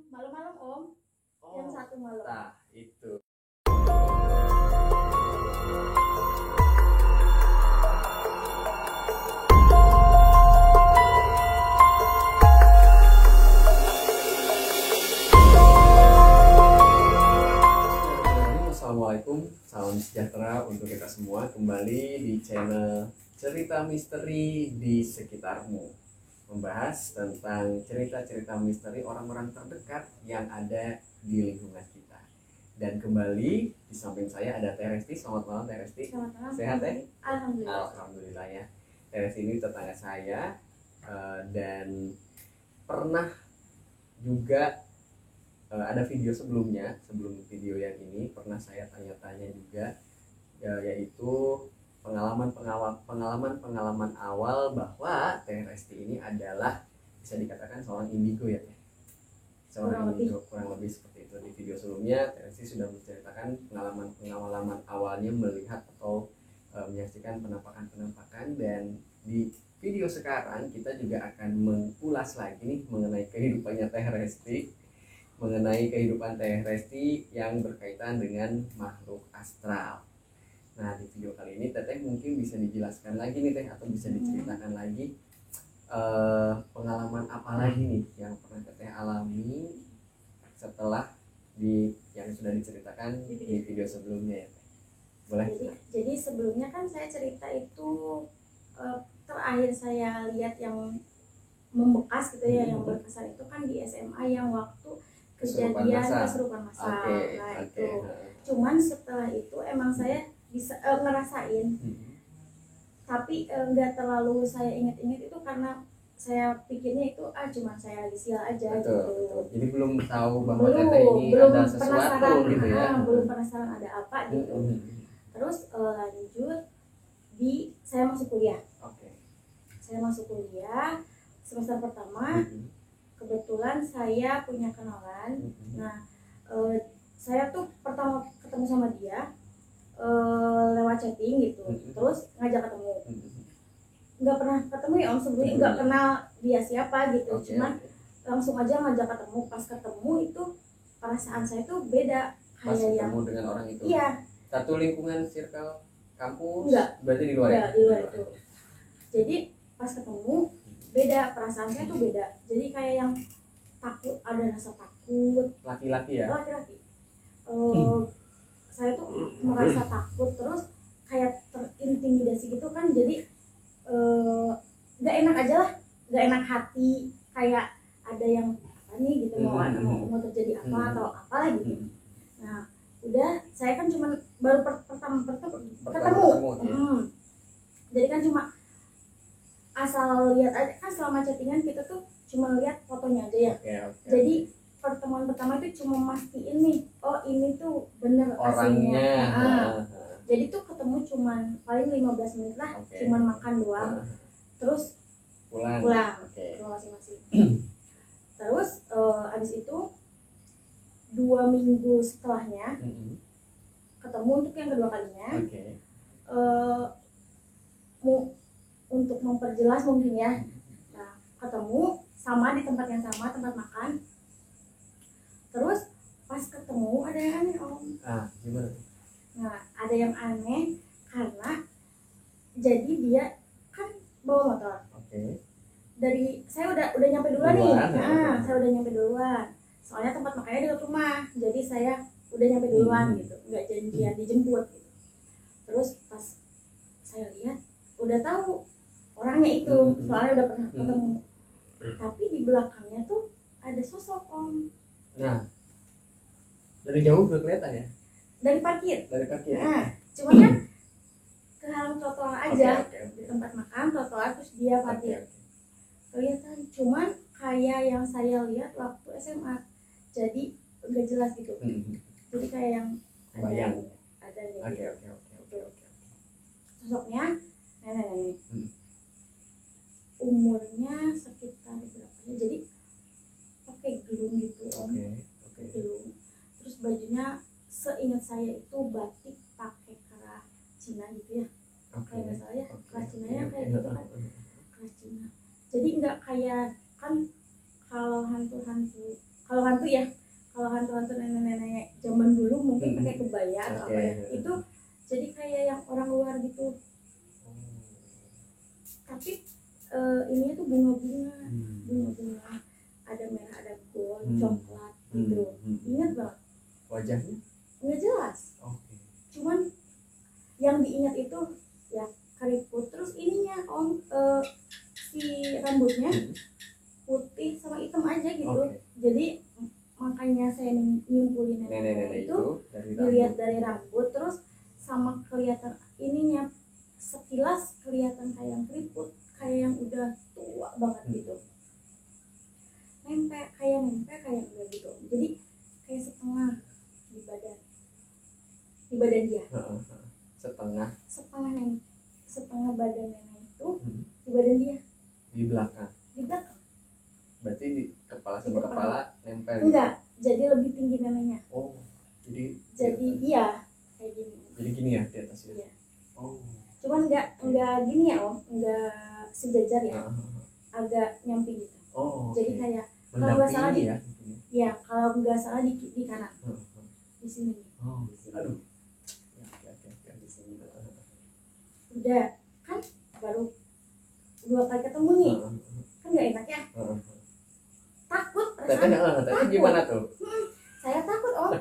malam-malam Om. Jam 1 malam. Nah, itu. Assalamualaikum, salam sejahtera untuk kita semua. Kembali di channel Cerita Misteri di Sekitarmu, membahas tentang cerita-cerita misteri orang-orang terdekat yang ada di lingkungan kita. Dan kembali di samping saya ada Teh Resti. Selamat malam Teh Resti. Selamat malam. Sehat Teh? Alhamdulillah. Alhamdulillah ya. Teh Resti ini tetangga saya dan pernah juga ada video sebelumnya, sebelum video yang ini pernah saya tanya-tanya juga, yaitu pengalaman awal bahwa Teh Resti ini adalah bisa dikatakan seorang indigo ya, seorang indigo, kurang lebih seperti itu. Di video sebelumnya Teh Resti sudah menceritakan pengalaman awalnya melihat atau menyaksikan penampakan, dan di video sekarang kita juga akan mengulas lagi nih mengenai kehidupannya Teh Resti, mengenai kehidupan Teh Resti yang berkaitan dengan makhluk astral. Nah, di video kali ini Teteh mungkin bisa dijelaskan lagi nih Teh, atau bisa diceritakan lagi pengalaman apa lagi nih yang pernah Teteh alami setelah yang sudah diceritakan di video sebelumnya ya Teh. Boleh? Jadi sebelumnya kan saya cerita itu terakhir saya lihat yang membekas gitu ya, yang berkesan itu kan di SMA yang waktu kejadian kesurupan masal. Itu. Cuman setelah itu emang saya bisa ngerasain, tapi nggak terlalu saya inget-inget itu karena saya pikirnya itu cuma saya lagi sial aja. Gitu. Jadi belum tahu bahwa Teteh ini ada sesuatu gitu ya. Belum penasaran ada apa gitu. Terus lanjut saya masuk kuliah. Saya masuk kuliah semester pertama. Kebetulan saya punya kenalan. Nah, saya tuh pertama ketemu sama dia lewat chatting gitu. Terus ngajak ketemu. Nggak pernah ketemu ya Om sebelumnya, nggak kenal dia siapa gitu. Cuman langsung aja ngajak ketemu. Pas ketemu itu perasaan saya tuh beda. Pas ketemu dengan orang itu? Iya. Satu lingkungan circle kampus? Enggak. Berarti di luar ya? Di luar itu. Jadi pas ketemu beda, perasaan saya tuh beda. Jadi kayak yang takut, ada rasa takut. Laki-laki ya? Laki-laki. Saya tuh merasa takut, terus kayak terintimidasi gitu kan. Jadi gak enak aja lah, gak enak hati, kayak ada yang apa nih gitu, mau terjadi apa atau apalah gitu. Nah udah, saya kan cuma baru pertama ketemu. Jadi kan cuma asal lihat aja kan, selama chattingan kita tuh cuma lihat fotonya aja ya. Jadi pertemuan pertama itu cuma mastiin nih, oh ini tuh bener aslinya. Jadi tuh ketemu cuman paling 15 menit lah, cuman makan doang. Terus pulang masing-masing. Terus abis itu 2 minggu setelahnya ketemu untuk yang kedua kalinya. Untuk memperjelas mungkin ya, nah, ketemu sama di tempat yang sama, tempat makan. Terus pas ketemu ada yang aneh Om. Gimana? Nah ada yang aneh karena jadi dia kan bawa motor. Dari saya udah nyampe duluan nih. Saya udah nyampe duluan. Soalnya tempat makannya dekat rumah, jadi saya udah nyampe duluan gitu, nggak janjian dijemput gitu. Terus pas saya lihat udah tahu orangnya itu, soalnya udah pernah ketemu. Tapi di belakangnya tuh ada sosok Om. Nah, dari jauh udah kelihatan ya? Dari parkir. Nah, cuma kan kehalang trotoar aja. Di tempat makan trotoar, terus dia parkir. Kelihatan, cuman kayak yang saya lihat waktu SMA. Jadi nggak jelas gitu. Jadi kayak yang ada gitu. Sosoknya nenek. Umurnya sekitar berapa ya, jadi pakai gelung gitu Om. Gelung. Terus bajunya seingat saya itu batik pakai kerah Cina gitu ya. Kayak nggak salah ya, kerah Cina ya kayak gitu kan. Kerah Cina. Jadi nggak kayak kan kalau hantu ya, kalau hantu-hantu nenek-nenek zaman dulu mungkin pakai kebaya atau Oke. apa ya, itu jadi kayak yang orang luar gitu, tapi ininya tuh bunga-bunga, bunga-bunga, ada merah, ada gold, coklat gitu. Ingat banget. Wajahnya? Nggak jelas. Oke. Cuman yang diingat itu ya keriput, terus ininya om, si rambutnya putih sama hitam aja gitu. Oke. Jadi makanya saya nyimpulin Nenek-nenek itu dari dilihat rambut. dari rambut, terus sama kelihatan ininya, sekilas kelihatan kayak yang keriput, kayak yang udah tua banget gitu. Nempel kayak udah gitu. Jadi kayak setengah di badan dia. Setengah Setengah badan nenek itu di badan dia, di belakang. di belakang. Berarti di kepala sama kepala nempel. Enggak, jadi lebih tinggi neneknya. Oh, jadi iya kayak gini. Jadi gini ya di atas ya. Iya. Oh. Cuman enggak gini ya om, enggak sejajar ya, agak nyamping gitu. Oh. Jadi Okay. kayak kalau nggak salah Mendampingi di, ya. ya kalau nggak salah di kanan, di sini. Oh. Di sini. Aduh. Oke. Di sini. Udah kan baru 2 kali ketemu nih, kan nggak enak ya, takut perasaan. Tapi gimana tuh? Saya takut om.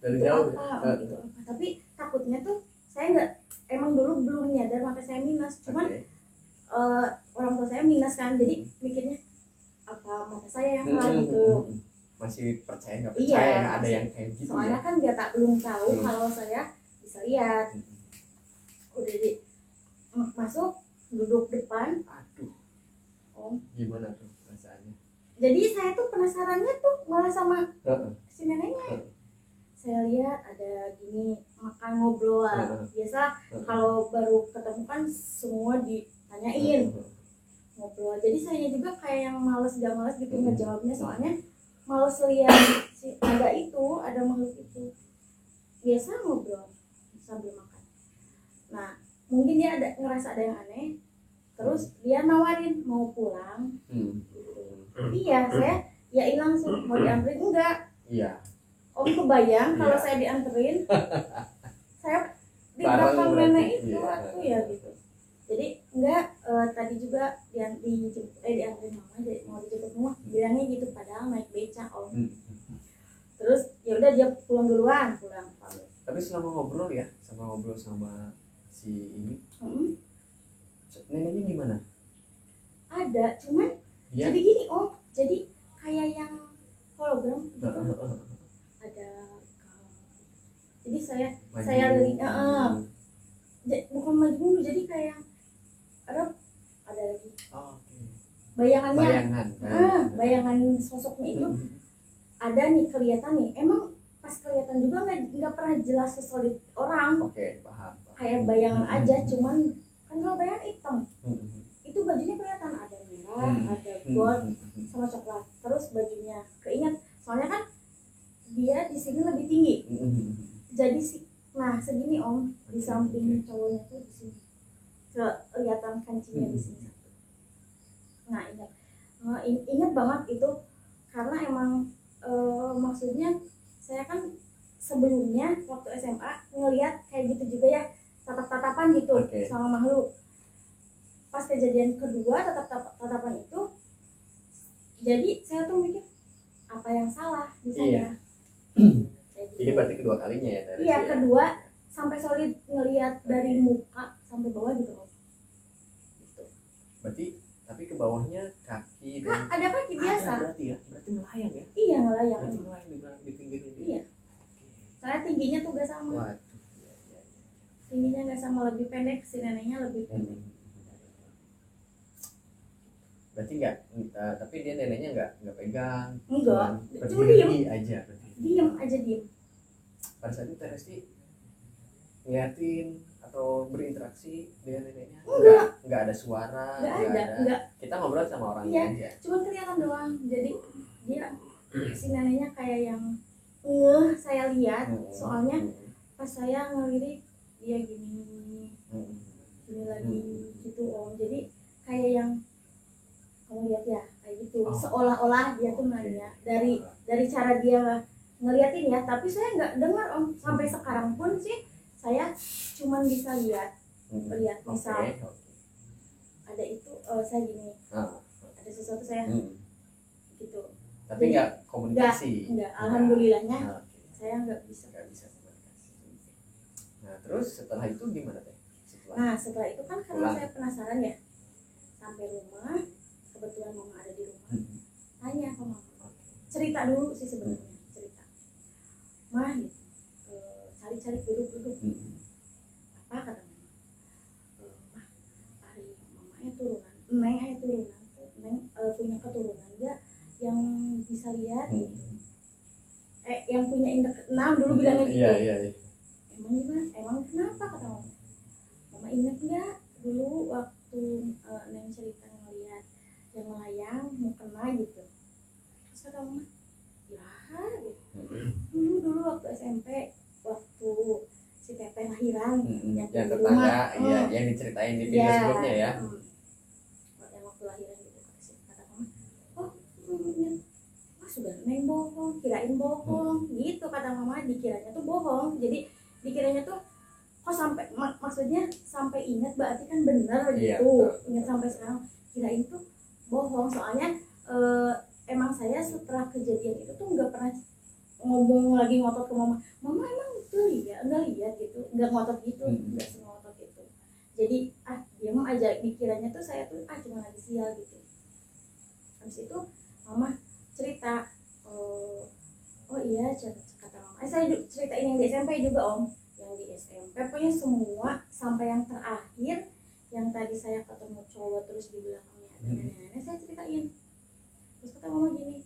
Dari Itu jauh. apa, om, itu apa. Tapi takutnya tuh saya nggak, emang dulu belum nyadar mata saya minus, cuman Oke. orang tua saya minus kan, jadi mikirnya apa mata saya yang salah gitu. Masih percaya nggak Iya, percaya nggak ada masih. yang kayak gitu Soalnya ya? kan belum tahu kalau saya bisa lihat. Udah masuk, duduk depan. Aduh. Om, Gimana tuh perasaannya? jadi saya tuh penasarannya tuh malah sama si neneknya. Saya lihat ada gini makan ngobrol. Biasa kalau baru ketemu kan semua ditanyain ngobrol. Jadi saya juga kayak yang males gak males gitu ngejawabnya, soalnya males lihat si ada makhluk itu. Biasa ngobrol sambil makan. Nah mungkin dia ngerasa ada yang aneh, terus dia nawarin mau pulang. Iya, saya ya langsung mau dianterin enggak. Iya. Om kebayang kalau Iya. saya dianterin, saya di Bareng belakang berarti, nenek itu iya. aku ya gitu. Jadi enggak, tadi juga dianterin mama, jadi mau dijemput rumah, bilangnya gitu, padahal naik beca om. Terus ya udah dia pulang pamit. Tapi selama ngobrol sama si ini, Mm-mm. neneknya gimana? Ada, cuman Dia jadi gini om, jadi kayak yang hologram gitu. Ada jadi saya maju. bukan maju dulu, jadi kayak ada lagi Oke. bayangannya, Bayangan. bayangan sosoknya itu ada nih, kelihatan nih, emang pas kelihatan juga nggak pernah jelas sesolid orang, Oke, paham. kayak bayangan aja, cuman kan kalau bayangan hitam itu bajunya kelihatan ada merah, ada gold sama coklat, terus bajunya keinget, soalnya kan dia di sini lebih tinggi, jadi nah segini om, di samping cowoknya tuh di sini, kelihatan kancingnya di sini. Nah ingat banget itu, karena emang maksudnya saya kan sebelumnya waktu SMA ngelihat kayak gitu juga ya, tatap-tatapan gitu sama makhluk. Pas kejadian kedua tatapan itu, jadi saya tuh mikir apa yang salah di saya. Ini berarti kedua kalinya ya? Iya, kedua sampai solid ngelihat dari muka sampai bawah gitu. Berarti tapi ke bawahnya kaki dan ada kaki biasa. Berarti melayang ya? Iya, melayang. Berarti melayang di pinggir ini. Iya. Saya tingginya tuh gak sama. Waduh. Tingginya gak sama, lebih pendek, si neneknya lebih pendek. Berarti enggak, tapi dia neneknya enggak pegang. Enggak, cuma diem aja berarti. Diem. Pada saat itu Resti ngeliatin atau berinteraksi dengan neneknya? Enggak ada suara, enggak. Kita ngobrol sama orangnya aja. Cuma kelihatan doang. Jadi dia si neneknya kayak yang saya lihat, soalnya pas saya ngelirik dia gini lagi gitu om. Jadi kayak yang kamu lihat ya kayak gitu. Oh. seolah-olah dia tuh nanya dari cara dia ngeliatin ya, tapi saya nggak dengar Om. Sampai sekarang pun sih saya cuman bisa lihat misal ada itu saya gini, ada sesuatu saya gitu, tapi nggak komunikasi. Enggak, alhamdulillahnya saya nggak bisa komunikasi. Nah terus setelah itu gimana teh? Setelah itu kan karena saya penasaran ya, sampai rumah kebetulan mama ada di rumah, tanya ke mama, cerita dulu sih sebenarnya, cerita mah gitu, cari-cari duduk apa kata mama, mah hari mamanya turunan, neng punya keturunan enggak yang bisa lihat gitu. Yang punya indra keenam dulu bilangnya gitu. Iya. Emang gimana? Emang kenapa kata mama? Mama ingat nggak dulu waktu neng cerita ngeliat yang melayang mau kena gitu. Terus kata mama, ya gitu. Dulu waktu SMP, waktu si Teteh lahiran yang di rumah, yang diceritain di video sebelumnya ya. Yang waktu lahiran gitu kata mama, ingat. Sudah neng bohong, kirain bohong gitu kata mama, dikiranya tuh bohong, jadi dikiranya tuh kok sampai maksudnya sampai ingat berarti kan benar gitu. Ingat sampai sekarang, kirain tuh bohong, soalnya emang saya setelah kejadian itu tuh nggak pernah ngomong lagi ngotot ke mama emang tuh nggak lihat gitu, nggak ngotot gitu, nggak sengotot gitu. Jadi dia mau aja, dikiranya tuh saya tuh cuma lagi sial gitu. Habis itu mama cerita, oh iya kata mama, saya ceritain yang di SMP juga Om, yang di SMP pokoknya semua sampai yang terakhir yang tadi saya ketemu cowok terus di belakangnya ada nenek-nenek, saya ceritain. Terus kata mama gini,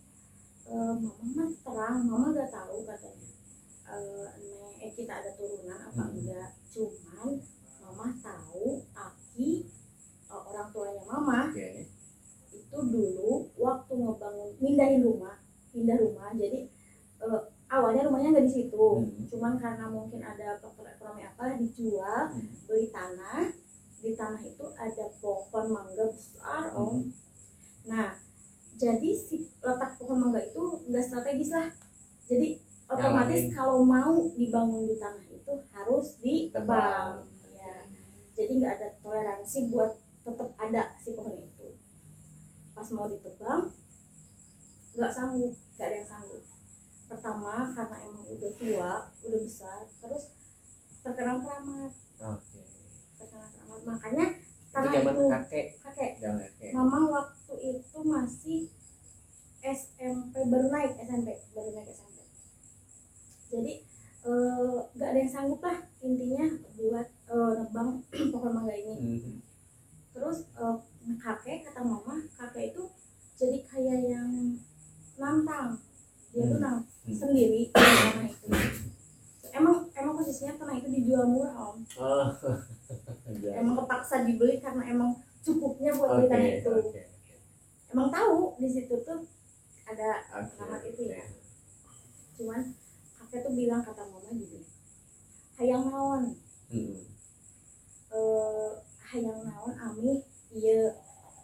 mama mah terang, mama gak tahu katanya kita ada turunan apa enggak, cuman mama tahu Aki orang tuanya mama itu dulu waktu ngebangun pindah rumah, jadi awalnya rumahnya nggak di situ, cuman karena mungkin ada faktor ekonomi apa dijual, beli tanah, di tanah itu ada pohon mangga besar Om. Nah jadi si letak pohon mangga itu nggak strategis lah, jadi otomatis kalau mau dibangun di tanah itu harus ditebang ya, jadi nggak ada toleransi buat tetap ada si pohon itu. Pas mau ditebang nggak ada yang sanggup. Pertama karena emang udah tua, udah besar, terus terkena keramat. Makanya tanah itu kakek. Mama waktu itu masih SMP, baru naik SMP. Jadi nggak ada yang sanggup lah intinya buat nebang pohon mangga ini. Terus kakek, kata mama, kakek itu jadi kayak yang nantang, dia tuh sendiri tanah itu. Emang posisinya tanah itu dijual murah Om. Emang kepaksa dibeli karena emang cukupnya buat beli tanah itu. Emang tahu di situ tuh ada keramat itu ya. Cuman kakek tuh bilang, kata mama gini, hayang naon, hayang naon ami, iya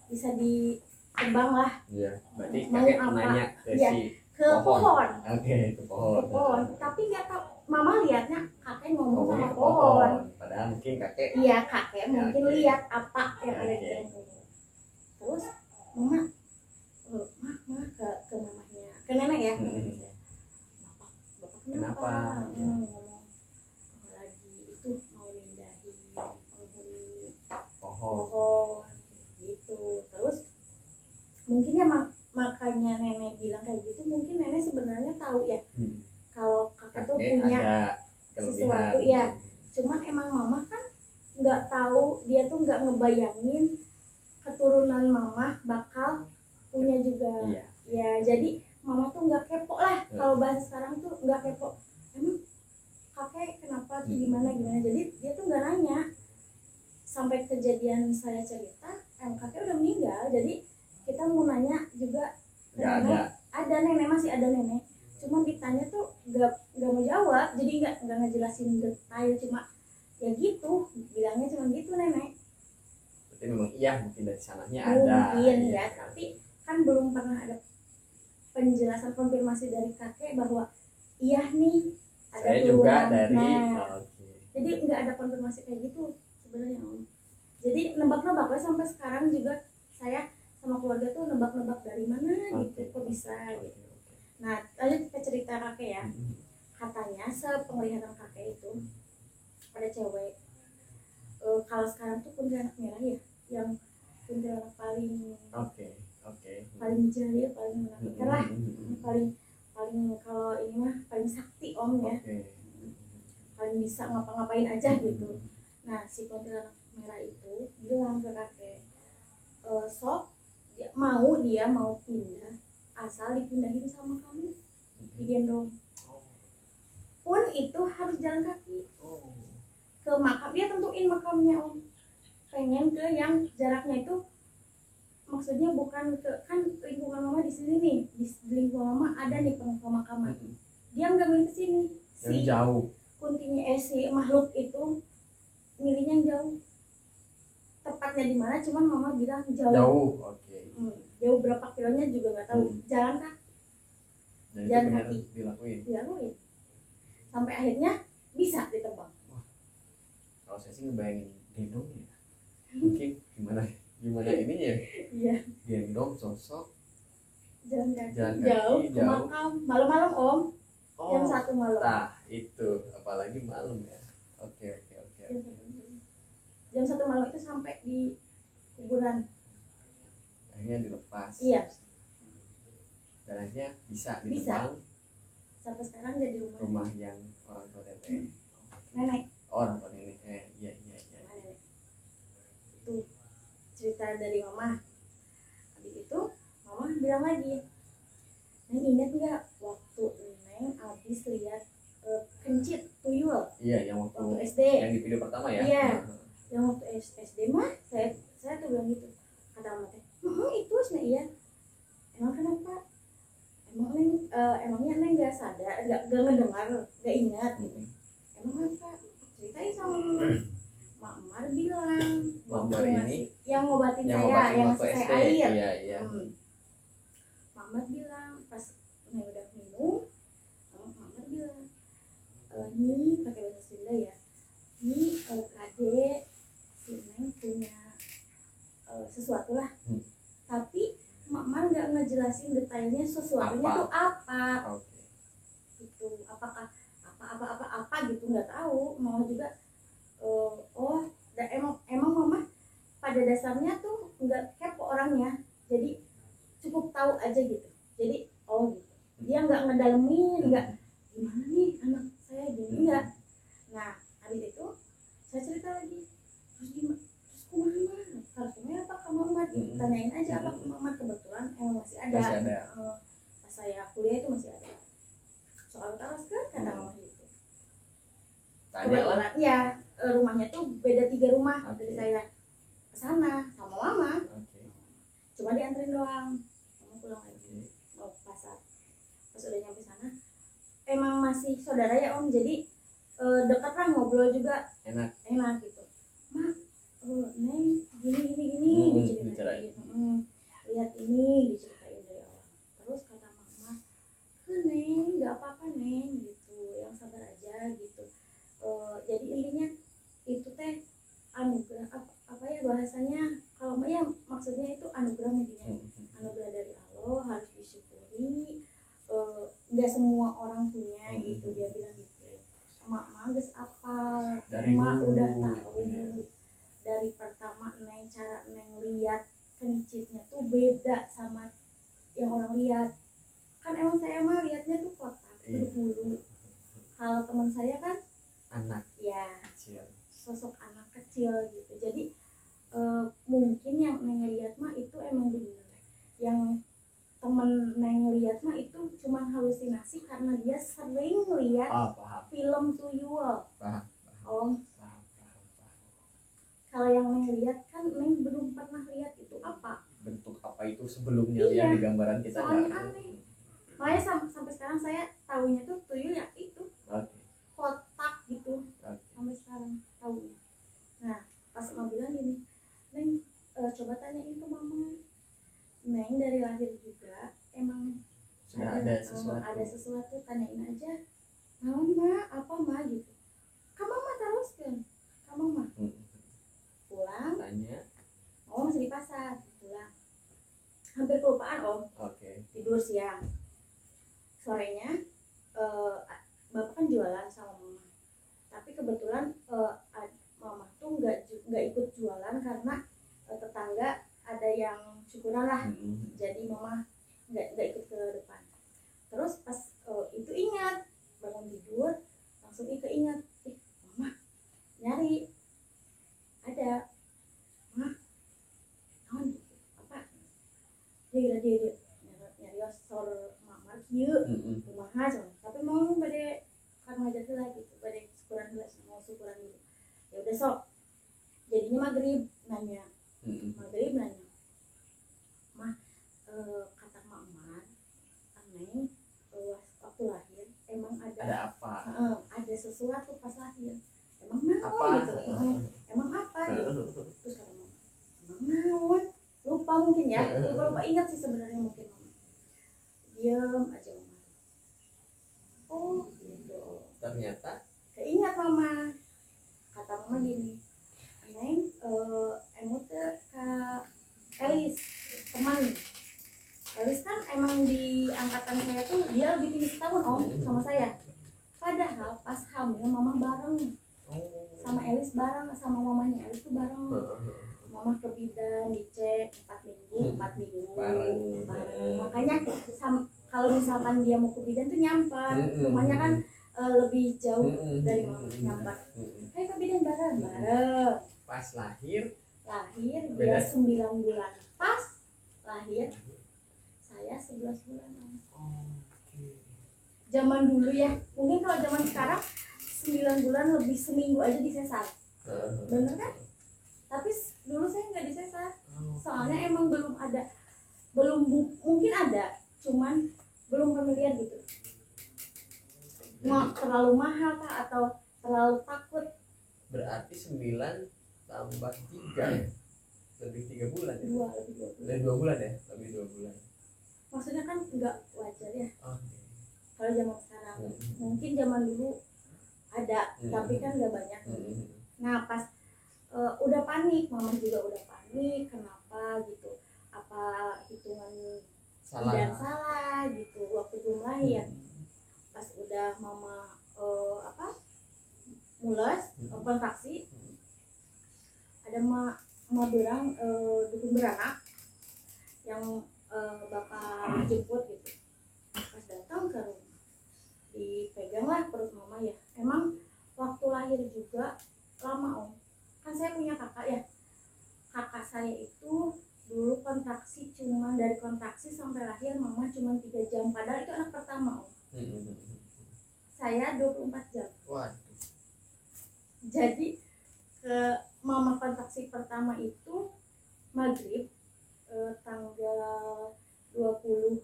bisa ditebang lah. Iya, berarti kakek nanya ke pohon. Ke pohon. Tapi nggak tahu, mama lihatnya kakek ngomong sama pohon. Padahal mungkin kakek. Iya, kakek mungkin lihat apa yang ada di dalam pohon. Terus mama ke mamanya, ke nenek ya. Bapak kenapa? Ngomong lagi itu mau mindahin penghuni pohon gitu. Terus mungkin ya makanya nenek bilang kayak gitu, mungkin nenek sebenarnya tahu ya kalau kakek tuh punya sesuatu ya. Cuman emang mama kan nggak tahu, dia tuh nggak ngebayangin keturunan mama bakal punya juga. Ya jadi mama tuh nggak kepo lah, kalau bahasa sekarang tuh nggak kepo, emang kakek kenapa tuh gimana, jadi dia tuh nggak nanya. Sampai kejadian saya cerita, kakek udah meninggal, jadi kita mau nanya juga ada nenek, masih ada nenek, cuma ditanya tuh nggak mau jawab, jadi nggak ngejelasin detail, cuma ya gitu bilangnya, cuma gitu nenek. Berarti memang iya, mungkin dari sananya mungkin ada ya, tapi kan belum pernah ada penjelasan konfirmasi dari kakek bahwa iya nih ada saya juga peluang. dari Nah, oke. jadi nggak ada konfirmasi kayak gitu sebenarnya Om. Jadi nebak-nebak ya, sampai sekarang juga saya sama keluarga tuh nebak-nebak dari mana gitu kok bisa gitu. Nah lanjut ke cerita kakek ya. Katanya sepenglihatan kakek itu ada cewek, kalau sekarang tuh kuntilanak merah ya, yang kuntilanak paling Oke. paling jahil, paling menakutkan lah, paling paling kalau ini mah paling sakti Om ya, paling bisa ngapa-ngapain aja gitu. Nah si kuntilanak merah itu bilang ke kakek, sok dia mau pindah asal dipindahin sama kamu, digendong pun itu harus jalan kaki ke makam. Dia tentuin makamnya Om, pengen ke yang jaraknya itu, maksudnya bukan ke, kan lingkungan mama di sini nih, di lingkungan mama ada nih pemakaman, dia nggak milih ke sini, yang jauh. kuntinya si makhluk itu milihnya yang jauh. Tepatnya di mana cuman mama bilang jauh. Oke. Jauh berapa kilonya juga nggak tahu. Jalan kaki. Dan itu Jalan benar kaki. dilakuin. Sampai akhirnya bisa ditebak. Kalau saya sih ngebayangin gendong ya, mungkin gimana ininya Iya. gendong sosok Jalan kaki Jalan kaki, jauh ke jauh. makam malam-malam Om. Jam 1 malam. Nah itu apalagi malam ya. Oke. Jam 1 malam itu sampai di kuburan. Akhirnya dilepas. Iya. Dan akhirnya bisa ditebang. Sampai sekarang jadi rumah yang orang tua teteh. Nenek. Orang tua nenek. Iya. Nenek. Itu cerita dari mama. Habis itu mama bilang lagi, Neng ingat nggak waktu Neng habis lihat kencit tuyul? Iya, yang waktu SD. Yang di video pertama ya. Iya. Yang waktu SD mah saya tuh bilang gitu. Kata mama teh, itu sih iya. Emang kenapa? Emangnya Neng nggak sadar, nggak ngedengar, nggak ingat gitu. Emang apa? Ceritain sama Mama bilang. Mamar ini yang ngobatin yang saya, ngobatin yang waktu ngasih SD. saya air. Iya. Mama bilang pas Neng udah minum, Mama bilang, ini pakai bahasa Sunda ya. Ini Kade si Neng punya sesuatu lah. Tapi Mama nggak ngejelasin detailnya sesuatunya tuh apa. Oke. Itu apakah apa gitu, nggak tahu. Mama juga emang Mama pada dasarnya tuh nggak kepo orangnya, jadi cukup tahu aja gitu. Jadi gitu, dia nggak ngedalemin, nggak gimana nih anak saya gini, enggak. Nah habis itu saya cerita lagi, terus gimana, terus kumaha harus kumaha apa ke Mama, tanyain aja apa ke Mama. Kebetulan emang masih ada. Pas saya kuliah itu masih ada soal taras kan, kata Mama gitu. Kebetulan ya rumahnya tuh beda 3 rumah dari saya ke sana sama Mama. Cuma dianterin doang. Mama pulang lagi mau ke pasar. Pas udah nyampe sana emang masih saudara ya Om, jadi dekat lah, ngobrol juga enak gitu. Mak, Neng gini diceritain gitu. Lihat ini diceritain dari awal. Terus kata Mama, Neng nggak apa-apa Neng gitu, yang sabar aja gitu. Jadi intinya itu teh anugerah, apa ya bahasanya, kalau ya maksudnya itu anugerah, mungkin anugerah dari Allah, harus disyukuri. Nggak semua orang punya gitu, dia bilang gitu. Mak geus apal, Mak udah tahu dari pertama Neng, cara Neng lihat kencitnya tuh beda sama yang orang lihat. Kan emang saya mah lihatnya tuh kotak, berbulu. Kalau teman saya kan anak ya kecil, sosok anak kecil gitu. Jadi mungkin yang Neng lihat mah itu emang benar. Yang temen Neng lihat mah itu cuma halusinasi karena dia sering lihat film tuyul. Om. Kalau yang Neng lihat kan Neng belum pernah lihat itu apa. Bentuk apa itu sebelumnya ya di gambaran kita. Soalnya aneh. Makanya sampai sekarang saya tahunya tuh tuyul ya itu. Kotak gitu. Sampai sekarang tahunya. Nah, pas Mama bilang gini, Neng coba tanyain ke Mama. Neng dari lahir ada sesuatu tanyain aja naon mah apa mah gitu kamu mah teruskan kamu mah pulang tanya masih di pasar pulang hampir kelupaan tidur siang sorenya bapak kan jualan sama mama tapi kebetulan mama tuh nggak ikut jualan karena tetangga ada yang syukuran lah jadi mama nggak ikut ke depan terus pas itu ingat bangun tidur langsung keingat mama nyari ada mah naon apa dia nyari sor mama kieu kumaha tapi mau bade kan ngajak heula gitu bade syukuran heula mau syukuran dulu ya udah sok jadinya maghrib nanya mah kata mama aneh waktu lahir emang ada apa ada sesuatu pas lahir emang naon gitu emang apa gitu terus kata mama emang naon lupa mungkin ya lupa ingat sih sebenarnya mungkin mama diam aja mama gitu ternyata keingat mama kata mama gini neng emu teh ka Elis teman Elis kan emang di angkatan saya tuh dia lebih tinggi setahun sama saya padahal pas hamil mama bareng sama Elis bareng sama mamanya Elis tuh bareng mama ke bidan dicek 4 minggu bareng. Makanya kalau misalkan dia mau ke bidan tuh nyamper rumahnya kan lebih jauh dari mama nyamper kayak ke bidan bareng pas lahir dia 9 bulan pas lahir saya 11 bulan zaman dulu ya mungkin kalau zaman sekarang 9 bulan lebih seminggu aja disesar bener kan tapi dulu saya nggak disesar soalnya emang mungkin ada cuman belum familiar gitu nggak terlalu mahal kah atau terlalu takut berarti 9 tambah 3 ya lebih 3 bulan ya? Lebih 2 bulan ya? Lebih 2 bulan maksudnya kan nggak wajar ya kalau zaman sekarang mungkin zaman dulu ada tapi kan nggak banyak nah pas udah panik mama juga udah panik kenapa gitu apa hitungan salah gitu waktu belum lahir pas udah mama mules kontraksi ada ma berang dukun beranak yang bakal jemput gitu pas datang ke rumah dipegang lah perut mama ya emang waktu lahir juga lama kan saya punya kakak saya itu dulu kontraksi cuma dari kontraksi sampai lahir mama cuma 3 jam padahal itu anak pertama saya 24 jam jadi ke mama kontraksi pertama itu maghrib tanggal 20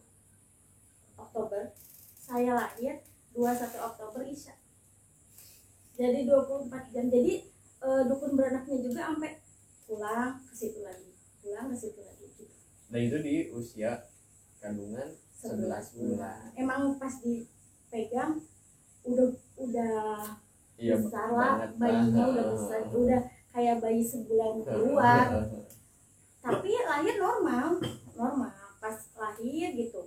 Oktober saya lahir 21 Oktober Isya jadi 24 jam jadi dukun beranaknya juga sampai pulang ke situ lagi gitu. Nah itu di usia kandungan 11 bulan emang pas dipegang udah besar lah bayinya udah besar udah kayak bayi sebulan keluar tapi lahir normal pas lahir gitu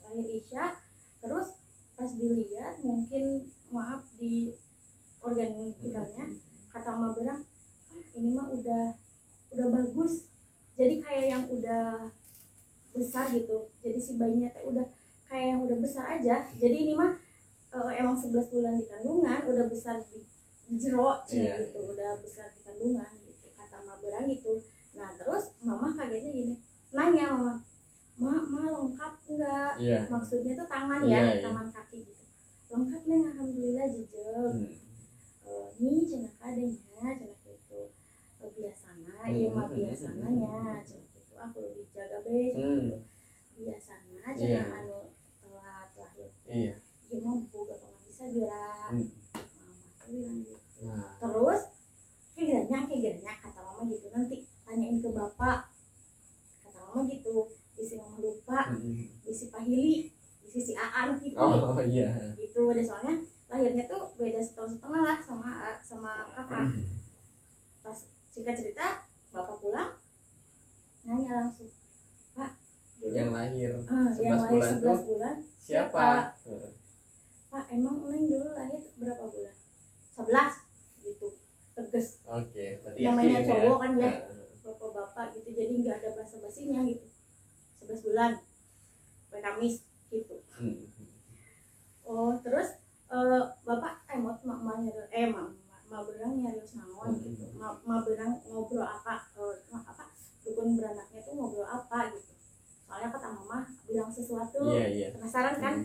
lahir Isya terus pas dilihat mungkin maaf di organ vitalnya kata mama bilang ini mah udah bagus jadi kayak yang udah besar gitu jadi si bayinya udah kayak yang udah besar aja jadi ini mah emang 11 bulan di kandungan udah besar di jero gitu udah besar di kandungan gitu kata mama bilang gitu nah terus mama kagetnya gini nanya mama lengkap enggak maksudnya tuh tangan tangan kaki gitu lengkap neng alhamdulillah jejel nih cenah kadenya cenah gitu biasana iya mah biasananya cenah gitu aku lebih jaga gitu biasana cenah anu telat lahir iya mah boga pengen bisa jurang mama tuh bilang gitu terus kayak kata mama gitu nanti tanyain ke bapak kata mama gitu isi mama lupa isi pahili sisi Aan gitu. Oh iya. Itu udah soalnya lahirnya tuh beda 1,5 tahun lah sama kakak. Pas singkat cerita bapak pulang nanya langsung, Pak gitu. Yang lahir Yang 11 lahir bulan 11 tuh bulan siapa? Pak emang Neng dulu lahir berapa bulan? 11 gitu, tegas. Oke, berarti Namanya yakin cowok kan ya, Heeh. bapak-bapak gitu, jadi nggak ada basa-basinya gitu. 11 bulan sampai Kamis gitu. Oh terus bapak ma berang nyarios naon gitu, ma berang ngobrol apa, dukun beranaknya tuh ngobrol apa gitu. Soalnya kata mama bilang sesuatu, Iya. penasaran kan,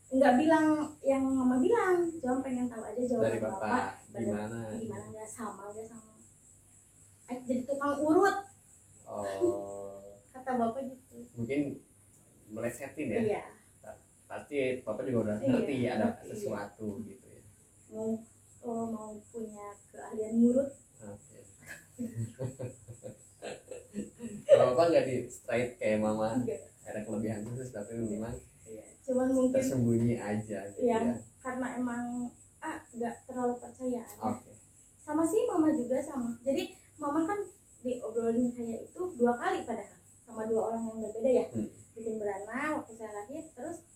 nggak bilang yang mama bilang, cuma pengen tahu aja Dari jawaban bapak gimana gimana? nggak sama jadi tukang urut, kata bapak gitu. Mungkin melesetin ya. Iya. Pasti bapak juga udah Iya, ngerti ada ngerti, sesuatu gitu ya. mau punya keahlian ngurut. Oke. Kalau bapak nggak di straight kayak mama, Enggak. ada kelebihan khusus tapi memang Iya. Cuman mungkin tersembunyi aja gitu ya, ya. karena emang nggak terlalu percaya. Oke. Sama sih mama juga sama. Jadi mama kan diobrolin kayak itu 2 kali padahal sama 2 orang yang berbeda ya. Bikin beranak waktu saya lahir, terus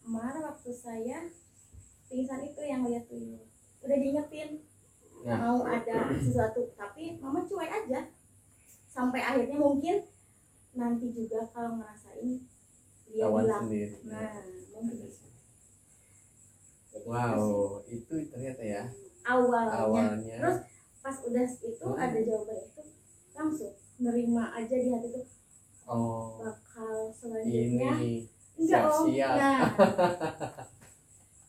marah waktu saya pingsan itu yang lihat tuyul. Udah diingetin mau ada sesuatu, tapi mama cuek aja. Sampai akhirnya mungkin nanti juga kalau ngerasain dia Kawan bilang. sendiri. Nah, mungkin. Jadi Wow, itu ternyata ya awalnya. Terus awalnya. pas udah itu ada jawaban itu, langsung nerima aja di hati tuh. Oh, Bakal selanjutnya ini enggak om. siap-siap. Nah,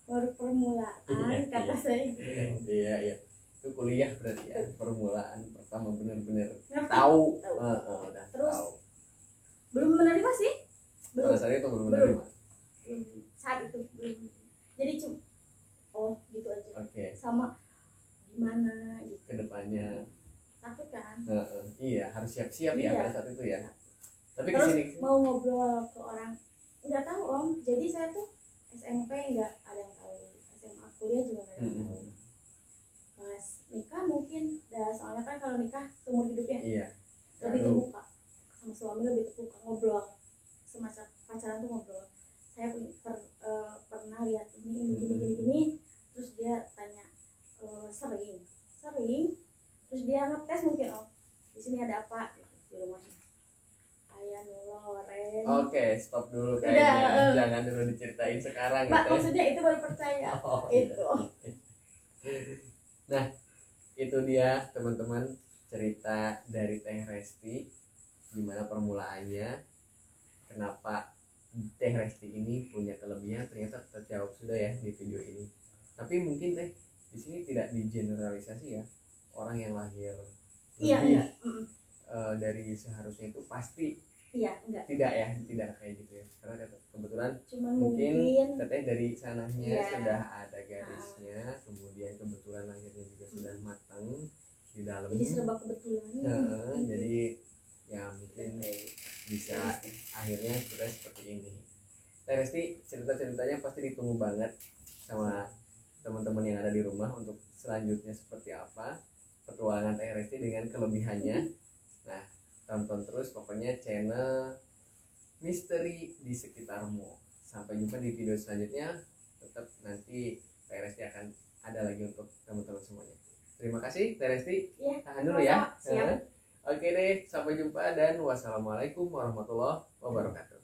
baru permulaan kata saya gitu. Iya. Itu kuliah berarti ya, permulaan pertama benar-benar Ngerti? tahu. Tahu. Udah Terus tahu. belum menerima sih, Pada belum saat itu belum Belum. menerima. saat itu belum. Jadi cuma gitu aja. Oke, Sama gimana gitu. kedepannya. Takut kan? Iya, harus siap-siap ya Iya. pada saat itu ya. Tapi Terus kesini mau ngobrol ke orang, nggak tahu om. Jadi saya tuh SMP nggak ada yang tahu, SMA kuliah juga nggak ada yang tahu. Pas nikah mungkin, soalnya kan kalau nikah seumur hidup ya, iya. lebih Baru. terbuka sama suami, lebih terbuka ngobrol, semacam pacaran tuh ngobrol. Saya pernah lihat ini, terus dia tanya sering, terus dia ngetes mungkin di sini ada apa gitu, di rumahnya ayah Loren. Oke, stop dulu kayaknya. Udah, Jangan dulu diceritain sekarang Mbak, gitu. maksudnya itu baru percaya. Oh, Itu. Nah, itu dia teman-teman cerita dari Teh Resti, gimana permulaannya, kenapa Teh Resti ini punya kelebihan, ternyata terjawab sudah ya di video ini. Tapi mungkin Teh di sini tidak digeneralisasi ya, orang yang lahir lebih dari seharusnya itu pasti enggak. tidak kayak gitu ya, karena kebetulan Cuman mungkin mungkin teteh dari sananya Iya. sudah ada garisnya, kemudian kebetulan lahirnya juga sudah matang di dalam. jadi serba kebetulan. Jadi ya mungkin bisa akhirnya sudah seperti ini. Teh Resti cerita-ceritanya pasti ditunggu banget sama teman-teman yang ada di rumah untuk selanjutnya seperti apa petualangan Teh Resti dengan kelebihannya. Nah, tonton terus pokoknya channel Misteri di Sekitarmu. Sampai jumpa di video selanjutnya. Tetap nanti Teh Resti akan ada lagi untuk teman-teman semuanya. Terima kasih Teh Resti. Iya. Tahan dulu ya. Siap. Oke deh, sampai jumpa dan wassalamualaikum warahmatullahi wabarakatuh.